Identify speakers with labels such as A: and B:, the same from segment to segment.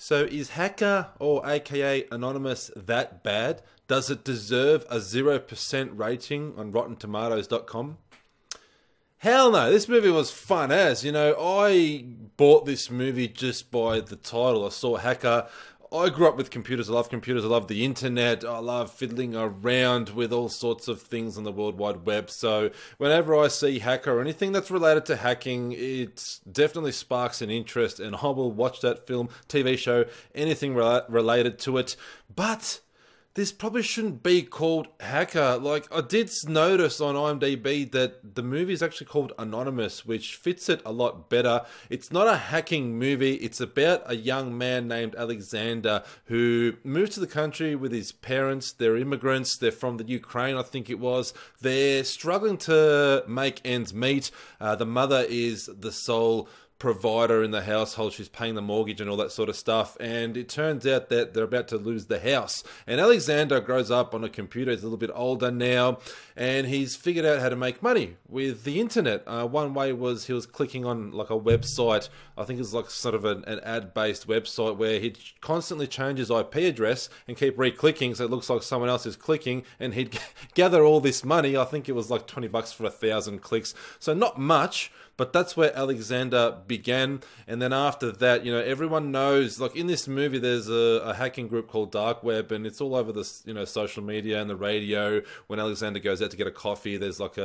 A: So is Hacker, or aka Anonymous, that bad? Does it deserve a 0% rating on RottenTomatoes.com? Hell no, this movie was fun as. You know, I bought this movie just by the title. I saw Hacker. I grew up with computers. I love computers. I love the internet. I love fiddling around with all sorts of things on the World Wide Web. So whenever I see Hacker or anything that's related to hacking, it definitely sparks an interest, and I will watch that film, TV show, anything related to it. But this probably shouldn't be called Hacker. Like, I did notice on IMDb that the movie is actually called Anonymous, which fits it a lot better. It's not a hacking movie. It's about a young man named Alexander who moved to the country with his parents. They're immigrants. They're from the Ukraine, I think it was. They're struggling to make ends meet. The mother is the sole provider in the household. She's paying the mortgage and all that sort of stuff, and it turns out that they're about to lose the house. And Alexander grows up on a computer. He's a little bit older now, and he's figured out how to make money with the internet. One way was he was clicking on like a website. I think it's like sort of an ad-based website where he'd constantly change his IP address and keep re-clicking, so it looks like someone else is clicking, and he'd gather all this money. I think it was like 20 bucks for 1,000 clicks, so not much. But that's where Alexander began. And then after that, you know, everyone knows, like in this movie, there's a hacking group called Dark Web, and it's all over this, you know, social media and the radio. When Alexander goes out to get a coffee, there's like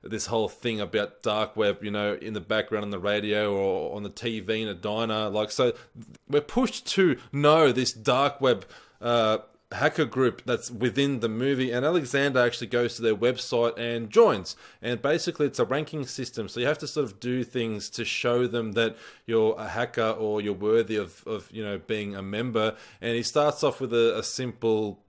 A: this whole thing about Dark Web, you know, in the background on the radio or on the TV in a diner. Like, so we're pushed to know this Dark Web hacker group that's within the movie, and Alexander actually goes to their website and joins, and basically it's a ranking system, so you have to sort of do things to show them that you're a hacker or you're worthy of you know, being a member. And he starts off with a simple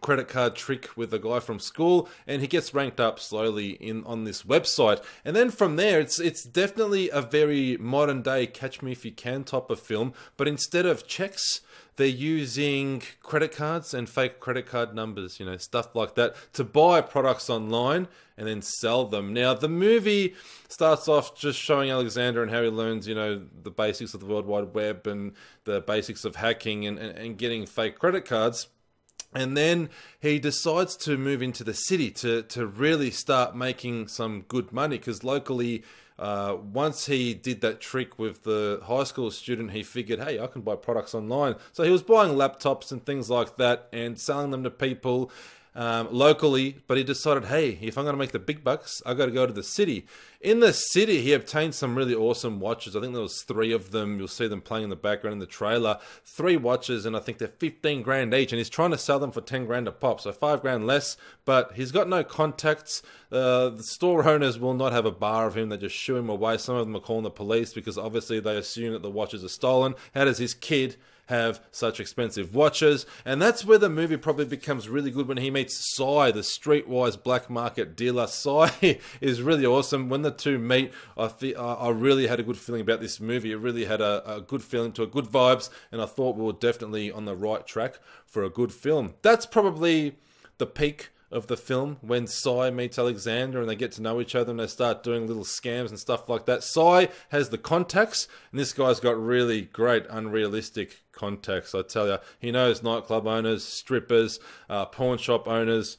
A: credit card trick with a guy from school, and he gets ranked up slowly on this website. And then from there, it's definitely a very modern day Catch Me If You Can type of film, but instead of checks, they're using credit cards and fake credit card numbers, you know, stuff like that, to buy products online and then sell them. Now, the movie starts off just showing Alexander and how he learns, you know, the basics of the World Wide Web and the basics of hacking and getting fake credit cards. And then he decides to move into the city to really start making some good money, because locally, once he did that trick with the high school student, he figured, hey, I can buy products online. So he was buying laptops and things like that and selling them to people locally, but he decided, hey, if I'm going to make the big bucks, I got to go to the city. In the city, he obtained some really awesome watches. I think there was 3 of them. You'll see them playing in the background in the trailer. 3 watches, and I think they're 15 grand each, and he's trying to sell them for 10 grand a pop, so 5 grand less, but he's got no contacts. The store owners will not have a bar of him. They just shoo him away. Some of them are calling the police because obviously they assume that the watches are stolen. How does his kid have such expensive watches? And that's where the movie probably becomes really good, when he meets Sai, the streetwise black market dealer. Sai is really awesome. When the two meet, I really had a good feeling about this movie. It really had a good feeling to it, good vibes, and I thought we were definitely on the right track for a good film. That's probably the peak of the film, when Sai meets Alexander and they get to know each other and they start doing little scams and stuff like that. Sai has the contacts, and this guy's got really great, unrealistic contacts, I tell you. He knows nightclub owners, strippers, pawn shop owners.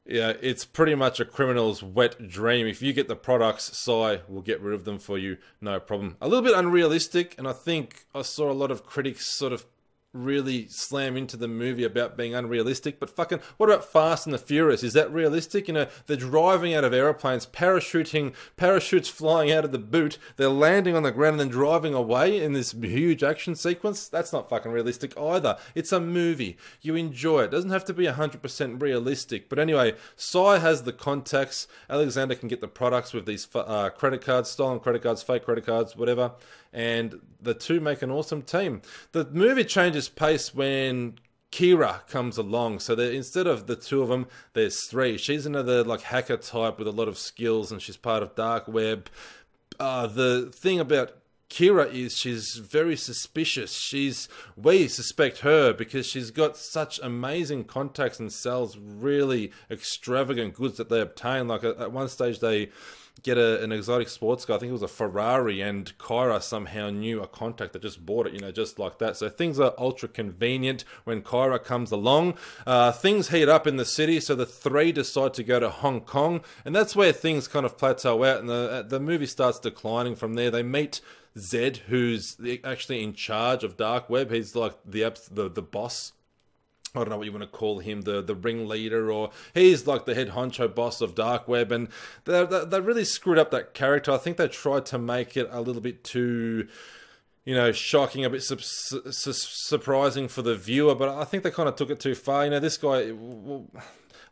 A: Yeah, it's pretty much a criminal's wet dream. If you get the products, Sai will get rid of them for you, no problem. A little bit unrealistic, and I think I saw a lot of critics sort of really slam into the movie about being unrealistic. But fucking, what about Fast and the Furious? Is that realistic? You know, they're driving out of airplanes, parachutes flying out of the boot, they're landing on the ground and then driving away in this huge action sequence. That's not fucking realistic either. It's a movie. You enjoy it. It doesn't have to be 100% realistic. But anyway, Sai has the contacts. Alexander can get the products with these credit cards, stolen credit cards, fake credit cards, whatever. And the two make an awesome team. The movie changes pace when Kira comes along. So instead of the 2 of them, there's 3. She's another like hacker type with a lot of skills, and she's part of Dark Web. The thing about Kira is she's very suspicious. We suspect her because she's got such amazing contacts and sells really extravagant goods that they obtain. Like at one stage they get an exotic sports car, I think it was a Ferrari, and Kyra somehow knew a contact that just bought it, you know, just like that. So things are ultra convenient when Kyra comes along. Things heat up in the city, so the three decide to go to Hong Kong, and that's where things kind of plateau out, and the movie starts declining from there. They meet Zed, who's actually in charge of Dark Web. He's like the boss. I don't know what you want to call him, the ringleader, or he's like the head honcho boss of Dark Web, and they really screwed up that character. I think they tried to make it a little bit too, you know, shocking, a bit surprising for the viewer, but I think they kind of took it too far. You know, this guy, well,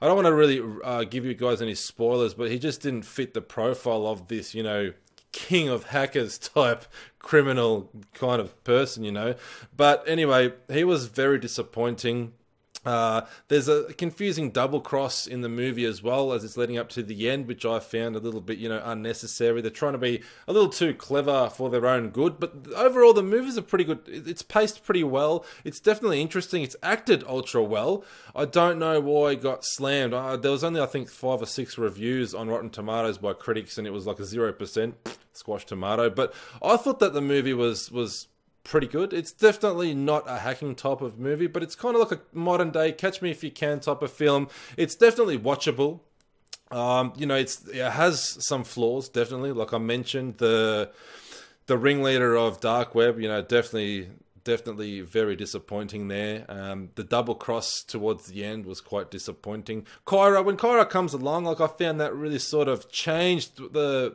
A: I don't want to really give you guys any spoilers, but he just didn't fit the profile of this, you know, king of hackers type criminal kind of person, you know. But anyway, he was very disappointing. There's a confusing double cross in the movie as well as it's leading up to the end, which I found a little bit, you know, unnecessary. They're trying to be a little too clever for their own good, but overall the movies are pretty good. It's paced pretty well. It's definitely interesting. It's acted ultra well. I don't know why it got slammed. There was only, I think, 5 or 6 reviews on Rotten Tomatoes by critics, and it was like a 0% squash tomato. But I thought that the movie was pretty good. It's definitely not a hacking type of movie, but it's kind of like a modern day catch me if you can type of film. It's definitely watchable. You know, it has some flaws, definitely. Like I mentioned, the ringleader of Dark Web, you know, definitely very disappointing there. The double cross towards the end was quite disappointing. When Kyra comes along, like I found that really sort of changed the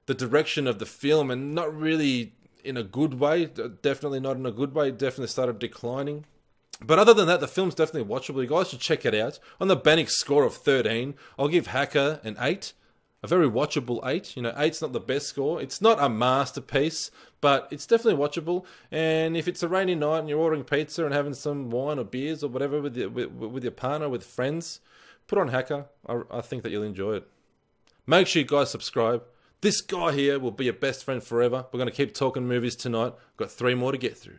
A: direction of the film, and not really in a good way. Definitely not in a good way. It definitely started declining. But other than that, the film's definitely watchable. You guys should check it out. On the Bannock score of 13, I'll give Hacker an 8. A very watchable 8. You know, 8's not the best score. It's not a masterpiece, but it's definitely watchable. And if it's a rainy night and you're ordering pizza and having some wine or beers or whatever with your partner, with friends, put on Hacker. I think that you'll enjoy it. Make sure you guys subscribe. This guy here will be your best friend forever. We're going to keep talking movies tonight. Got 3 more to get through.